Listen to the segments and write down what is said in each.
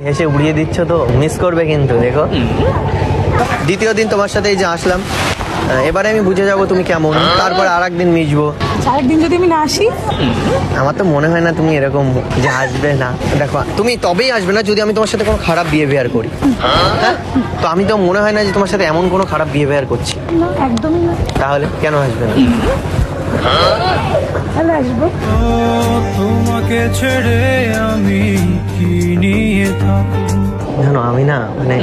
হেসে উড়িয়ে দিচ্ছ তো, মিস করবে কিন্তু। দেখো দ্বিতীয় দিন তোমার সাথে এই যে আসলাম, এবারে আমি বুঝে যাবো তুমি কেমন, তারপর আর একদিন মিশবো। আরেকদিন যদি আমি না আসি? আমার তো মনে হয় না তুমি এরকম যে আসবে না। দেখো তুমি তবেই আসবে না যদি আমি তোমার সাথে কোনো খারাপ বিহেভিয়ার করি। হ্যাঁ, তো আমি তো মনে হয় না যে তোমার সাথে এমন কোনো খারাপ বিহেভিয়ার করছি। না, একদমই না। তাহলে কেন আসবে না? তাহলে আসবো। তোমাকে ছেড়ে আমি কি নিয়ে থাকবো। জানো আমি না মানে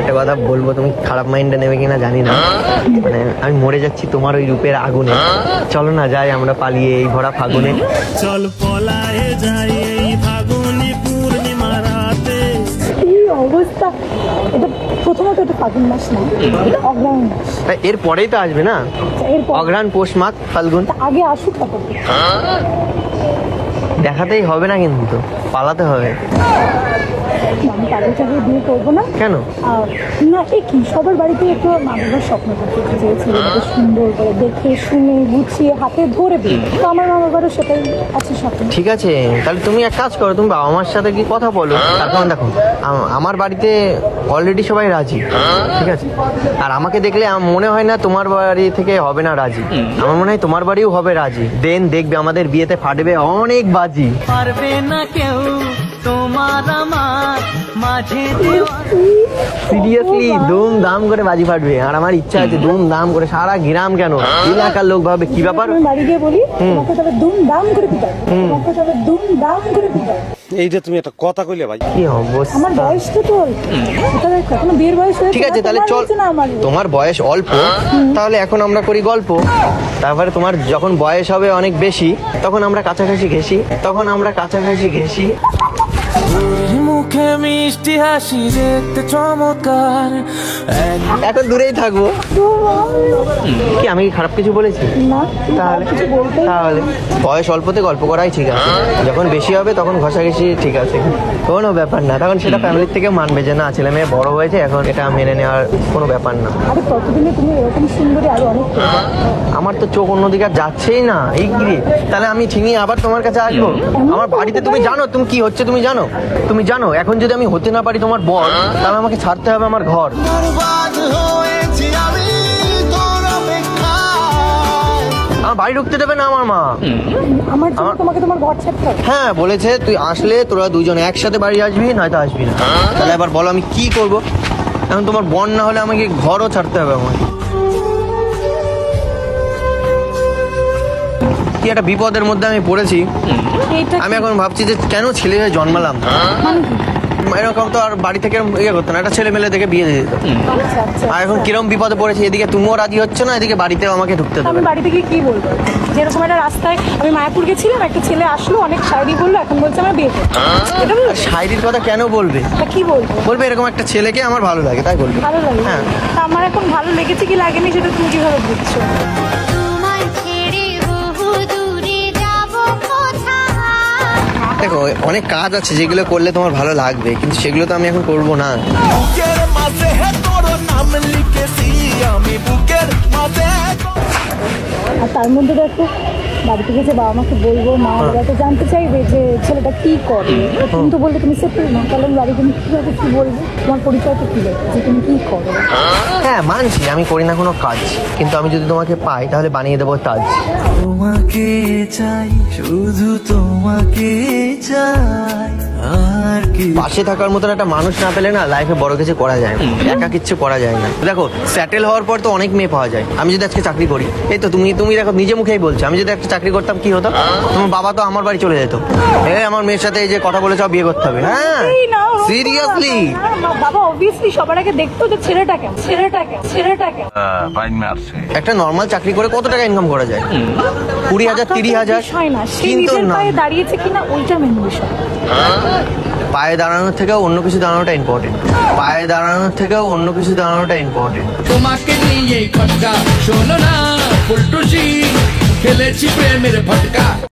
একটা কথা বলবো, তুমি খারাপ মাইন্ডে নেবে কিনা জানি না, মানে আমি মরে যাচ্ছি তোমার ওই রূপের আগুনে। চলো না যাই আমরা পালিয়ে এই ভরা ফাগুনে। চল পলায়ে যাই এই ফাগুনি পূর্ণিমা রাতে। এই অবস্থা, এটা প্রথমত এটা ফাগুন মাস না, এটা অগ্রহণ মাস। এর পরেই তো আসবে না, এরপর অঘ্রাণ পৌষ মাঘ ফাল্গুন। আগে আসুক তারপর। দেখাতেই হবে না কিন্তু, পালাতে হবে। আমি তাদের চাকরি বিয়ে করবো না। কেন? না, এ কি, সবার বাড়িতে একটু মা বাবার স্বপ্ন থাকে যে ছেলেটাকে সুন্দর করে দেখে শুনে গুছিয়ে হাতে ধরে বিয়ে। তো আমার মা বাবারও সেটাই আছে স্বপ্ন। ঠিক আছে, তাহলে তুমি এক কাজ করো, তুমি বাবা মার সাথে কি কথা বলো। তার কারণ দেখো আমার বাড়িতে অলরেডি সবাই রাজি, ঠিক আছে। আর আমাকে দেখলে মনে হয় না তোমার বাড়ি থেকে হবে না রাজি, আমার মনে হয় তোমার বাড়িও হবে রাজি। দেন দেখবে আমাদের বিয়েতে ফাটবে অনেক বাজি। পারবে না কেউ তোমার আমার মাঝে সিরিয়াসলি দুম দাম করে বাজি ফাটবে। আর আমার ইচ্ছা আছে দুম দাম করে সারা গ্রাম কেন এলাকার লোক ভাবে কি ব্যাপার। আমি বাড়ি গিয়ে বলি তোমাকে তবে দুম দাম করে পিটাই, তোমাকে তবে দুম দাম করে পিটাই। এইটা তুমি একটা কথা কইলে ভাই। কি অবস্থা। আমার বয়সটা তো অল্প, এটা দেখ, এখনো বিয়ের বয়স হয়েছে। ঠিক আছে তাহলে চল, তোমার বয়স অল্প, তাহলে এখন আমরা করি গল্প। তারপরে তোমার যখন বয়স হবে অনেক বেশি, তখন আমরা কাছাকাছি ঘেঁষি। মুখে মিষ্টি হাসি দেখতে চমৎকার। এখন দূরেই থাকবো। কি আমি কি খারাপ কিছু বলেছি? না, তাহলে কিছু বলতে তাহলে বয়স অল্পতে গল্প করাই ঠিক আছে, যখন বেশি হবে তখন ঘষাঘষি ঠিক আছে, কোনো ব্যাপার না। তখন সেটা ফ্যামিলির থেকে মানবে যে না ছেলে মেয়ে বড় হয়েছে, এখন এটা মেনে নেওয়ার কোনো ব্যাপার না। আরে ততদিনে তুমি এরকম সুন্দরী আরো অনেক করবে। আমার তো চোখ অন্যদিকে আর যাচ্ছেই না, এই কি রে? তাহলে আমি ঠিকই আবার তোমার কাছে আসবো। আমার বাড়িতে তুমি জানো তুমি কি হচ্ছে, তুমি জানো এখন যদি আমি হতে না পারি তোমার বর, তাহলে আমাকে ছাড়তে হবে আমার ঘর। আমার বাড়ি ঢুকতে দেবে না আমার মা। আমার জন্য তোমাকে তোমার ঘর ছাড়তে হবে। হ্যাঁ বলেছে তুই আসলে তোরা দুজন একসাথে বাড়ি আসবি, নয়তো আসবি না। তাহলে এবার বলো আমি কি করব? এখন তোমার বোন না হলে আমাকে ঘরও ছাড়তে হবে আমার। কি একটা বিপদের মধ্যে আমি পড়েছি। এইটা আমি এখন ভাবছি যে কেন ছেলে হয়ে জন্মালাম। এরকম তো আর বাড়ি থেকে ইয়ে করতো না, একটা ছেলে মেলে দেখে বিয়ে দিয়ে দিত। আচ্ছা আচ্ছা। আর এখন কিরম বিপদে পড়েছি, এদিকে তুমিও রাজি হচ্ছে না, এদিকে বাড়িতেও আমাকে ঢুকতে আমি দেবে না। বাড়ি থেকে কি বলবো? যেরকম একটা রাস্তায় আমি মায়াপুর গেছিলাম, একটা ছেলে আসলো অনেক শাড়ি বললো, এখন বলছে আমার বিয়ে করতে। এটা বলবো? আর শায়রির কথা কেন বলবে? তা কি বলবো? বলবে এরকম একটা ছেলেকে আমার ভালো লাগে তাই বলবে। ভালো লাগে। হ্যাঁ। তা আমার এখন ভালো লেগেছে কি লাগেনি সেটা তুমি কিভাবে বুঝছো? তোমায় ছেড়ে বহু দূরে যাব কোথায়। দেখো অনেক কাজ আছে যেগুলো করলে তোমার ভালো লাগবে, কিন্তু সেগুলো তো আমি এখন করবো না। বুকের মাঝে তোর নাম লিখেছি আমি, বুকের মাঝে। আর তার মধ্যে দেখো বাড়ি থেকে যে বাবা মাকে বলবো, মা ওরা তো জানতে চাইবে যে ছেলেটা কি করে। তুমি তো বললে তুমি সেটেল না, তাহলে আমি বাড়ি তুমি কিভাবে কি বলবো? তোমার পরিচয় তো কি দেবে যে তুমি কি করো? হ্যাঁ মানছি আমি করি না কোনো কাজ, কিন্তু আমি যদি তোমাকে পাই তাহলে বানিয়ে দেবো তাজ। তোমাকে চাই, শুধু তোমাকে চাই, আর কি। পাশে থাকার মতন একটা মানুষ না পেলে না লাইফে বড় কিছু করা যায় না, একা কিচ্ছু করা যায় না। দেখো সেটেল হওয়ার পর তো অনেক মেয়ে পাওয়া যায়। আমি যদি আজকে চাকরি করি, এই তো তুমি দেখো নিজে মুখেই বলছো, আমি যদি একটা চাকরি করতাম কি হতো? তোমার বাবা তো আমার বাড়ি চলে যেত, এই আমার মেয়ের সাথে এই যে কথা বলেছ বিয়ে করতে হবে। হ্যাঁ এই না, ওরকম সিরিয়াসলি। না, বাবা অবভিয়াসলি সবার আগে দেখতো যে ছেলেটা কেমন। একটা নর্মাল চাকরি করে কত টাকা ইনকাম করা যায়? 20,000 30,000। বিষয় না, সে কিন্তু নিজের না, পায়ে দাঁড়িয়েছে কিনা ওইটা মেন বিষয়। পায়ে দাঁড়ানোর থেকেও অন্য কিছু দাঁড়ানোটা ইম্পর্টেন্ট। তোমাকে নিয়ে খটকা শোনো না ফুলটুসি খেলেছি প্রেমের ফটকা।